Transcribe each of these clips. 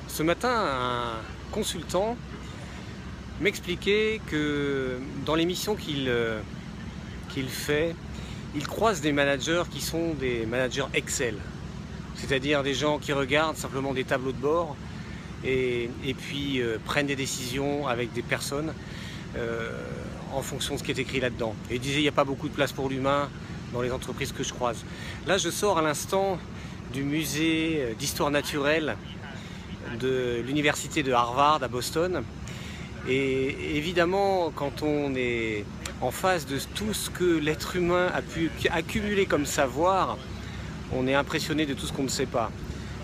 Ce matin, un consultant m'expliquait que dans les missions qu'il fait, il croise des managers qui sont des managers Excel, c'est-à-dire des gens qui regardent simplement des tableaux de bord et puis prennent des décisions avec des personnes en fonction de ce qui est écrit là-dedans. Et il disait qu'il n'y a pas beaucoup de place pour l'humain dans les entreprises que je croise. Là, je sors à l'instant du musée d'histoire naturelle de l'université de Harvard à Boston. Et évidemment, quand on est en face de tout ce que l'être humain a pu accumuler comme savoir, on est impressionné de tout ce qu'on ne sait pas.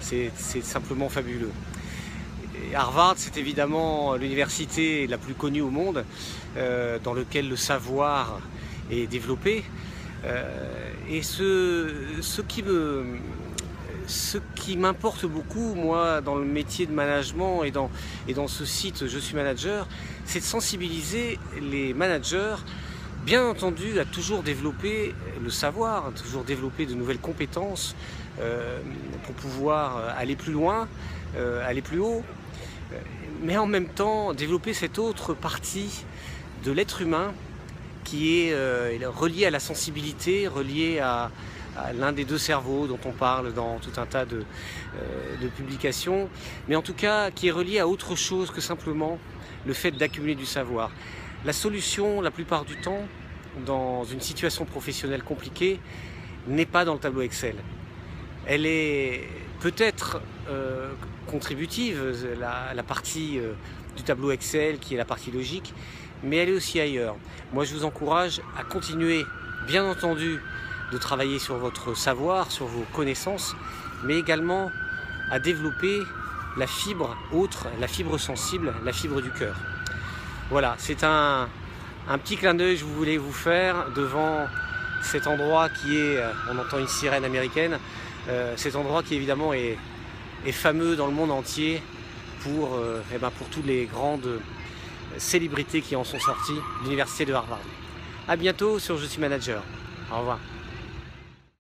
C'est simplement fabuleux. Et Harvard, c'est évidemment l'université la plus connue au monde, dans laquelle le savoir est développé. Et ce qui m'importe beaucoup, moi, dans le métier de management et dans ce site Je suis manager, c'est de sensibiliser les managers, bien entendu, à toujours développer le savoir, à toujours développer de nouvelles compétences pour pouvoir aller plus loin, aller plus haut, mais en même temps développer cette autre partie de l'être humain qui est reliée à la sensibilité, reliée à l'un des deux cerveaux dont on parle dans tout un tas de publications, mais en tout cas qui est relié à autre chose que simplement le fait d'accumuler du savoir. La solution, la plupart du temps, dans une situation professionnelle compliquée, n'est pas dans le tableau Excel. Elle est peut-être contributive, la partie du tableau Excel qui est la partie logique, mais elle est aussi ailleurs. Moi, je vous encourage à continuer, bien entendu, de travailler sur votre savoir, sur vos connaissances, mais également à développer la fibre autre, la fibre sensible, la fibre du cœur. Voilà, c'est un petit clin d'œil que je voulais vous faire devant cet endroit qui est, on entend une sirène américaine, cet endroit qui évidemment est fameux dans le monde entier pour toutes les grandes célébrités qui en sont sorties de l'université de Harvard. A bientôt sur Je suis manager. Au revoir.